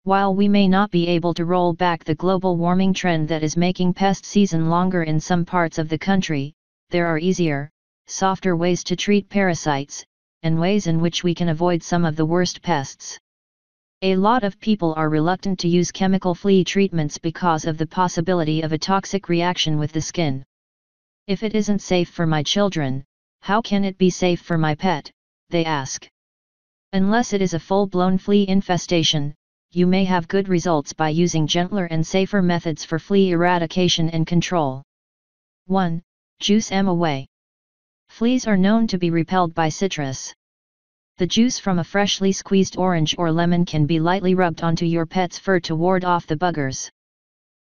While we may not be able to roll back the global warming trend that is making pest season longer in some parts of the country, there are easier, softer ways to treat parasites, and ways in which we can avoid some of the worst pests. A lot of people are reluctant to use chemical flea treatments because of the possibility of a toxic reaction with the skin. If it isn't safe for my children, how can it be safe for my pet? They ask. Unless it is a full-blown flea infestation, you may have good results by using gentler and safer methods for flea eradication and control. 1. Juice them away. Fleas are known to be repelled by citrus. The juice from a freshly squeezed orange or lemon can be lightly rubbed onto your pet's fur to ward off the buggers.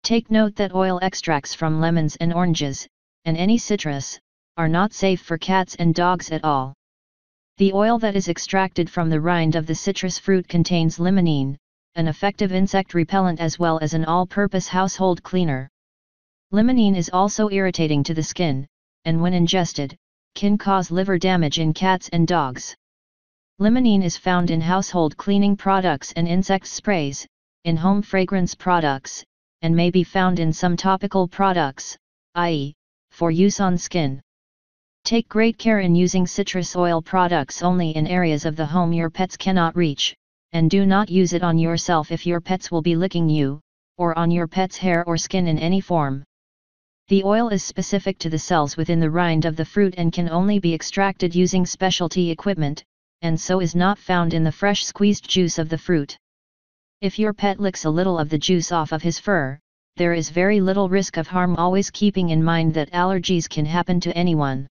Take note that oil extracts from lemons and oranges, and any citrus, are not safe for cats and dogs at all. The oil that is extracted from the rind of the citrus fruit contains limonene, an effective insect repellent as well as an all-purpose household cleaner. Limonene is also irritating to the skin, and when ingested, can cause liver damage in cats and dogs. Limonene is found in household cleaning products and insect sprays, in home fragrance products, and may be found in some topical products, i.e., for use on skin. Take great care in using citrus oil products only in areas of the home your pets cannot reach, and do not use it on yourself if your pets will be licking you, or on your pet's hair or skin in any form. The oil is specific to the cells within the rind of the fruit and can only be extracted using specialty equipment, and so is not found in the fresh squeezed juice of the fruit. If your pet licks a little of the juice off of his fur, there is very little risk of harm, always keeping in mind that allergies can happen to anyone.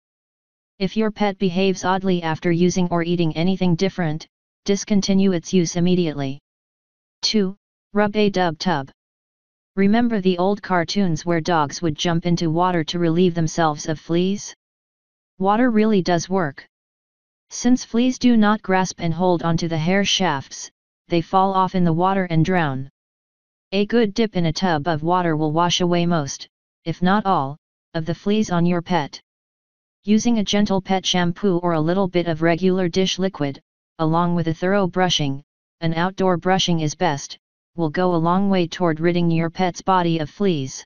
If your pet behaves oddly after using or eating anything different, discontinue its use immediately. 2. Rub a dub tub. Remember the old cartoons where dogs would jump into water to relieve themselves of fleas? Water really does work. Since fleas do not grasp and hold onto the hair shafts, they fall off in the water and drown. A good dip in a tub of water will wash away most, if not all, of the fleas on your pet. Using a gentle pet shampoo or a little bit of regular dish liquid, along with a thorough brushing, an outdoor brushing is best, will go a long way toward ridding your pet's body of fleas.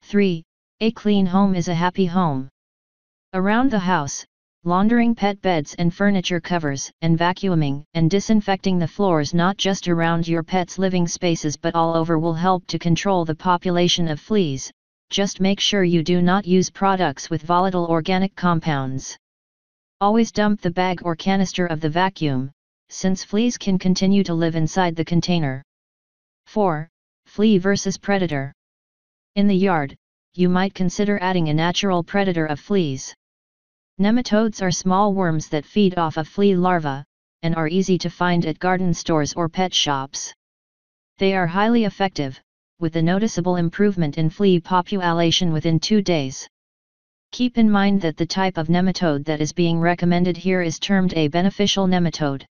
3. A clean home is a happy home. Around the house, laundering pet beds and furniture covers, and vacuuming and disinfecting the floors not just around your pet's living spaces but all over will help to control the population of fleas. Just make sure you do not use products with volatile organic compounds. Always dump the bag or canister of the vacuum, since fleas can continue to live inside the container. 4. Flea versus predator. In the yard, you might consider adding a natural predator of fleas. Nematodes are small worms that feed off of flea larvae, and are easy to find at garden stores or pet shops. They are highly effective, with a noticeable improvement in flea population within 2 days. Keep in mind that the type of nematode that is being recommended here is termed a beneficial nematode.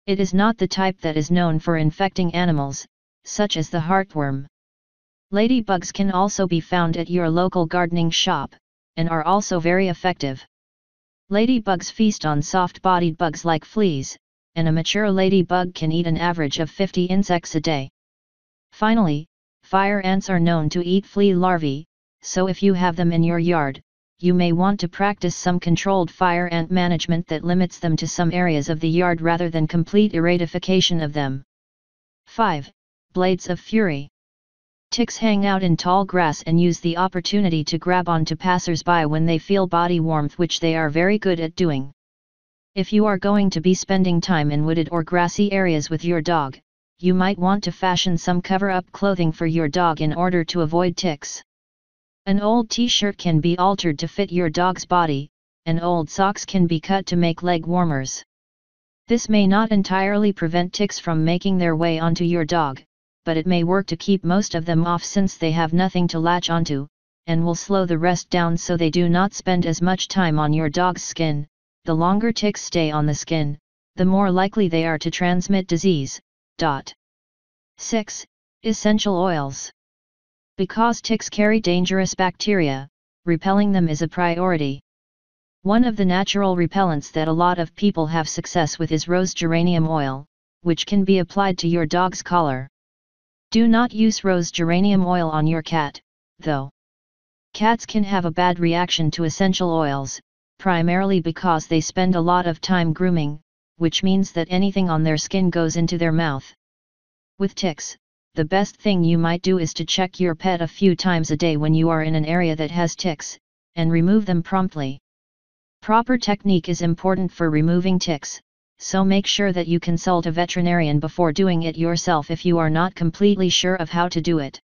It is not the type that is known for infecting animals, such as the heartworm. Ladybugs can also be found at your local gardening shop, and are also very effective. Ladybugs feast on soft-bodied bugs like fleas, and a mature ladybug can eat an average of 50 insects a day. Finally, fire ants are known to eat flea larvae, so if you have them in your yard, you may want to practice some controlled fire ant management that limits them to some areas of the yard rather than complete eradication of them. 5. Blades of fury. Ticks hang out in tall grass and use the opportunity to grab onto passers-by when they feel body warmth, which they are very good at doing. If you are going to be spending time in wooded or grassy areas with your dog, you might want to fashion some cover-up clothing for your dog in order to avoid ticks. An old t-shirt can be altered to fit your dog's body, and old socks can be cut to make leg warmers. This may not entirely prevent ticks from making their way onto your dog, but it may work to keep most of them off since they have nothing to latch onto, and will slow the rest down so they do not spend as much time on your dog's skin. The longer ticks stay on the skin, the more likely they are to transmit disease. 6. Essential oils. Because ticks carry dangerous bacteria, repelling them is a priority. One of the natural repellents that a lot of people have success with is rose geranium oil, which can be applied to your dog's collar. Do not use rose geranium oil on your cat, though. Cats can have a bad reaction to essential oils, primarily because they spend a lot of time grooming, which means that anything on their skin goes into their mouth. With ticks, the best thing you might do is to check your pet a few times a day when you are in an area that has ticks, and remove them promptly. Proper technique is important for removing ticks, so make sure that you consult a veterinarian before doing it yourself if you are not completely sure of how to do it.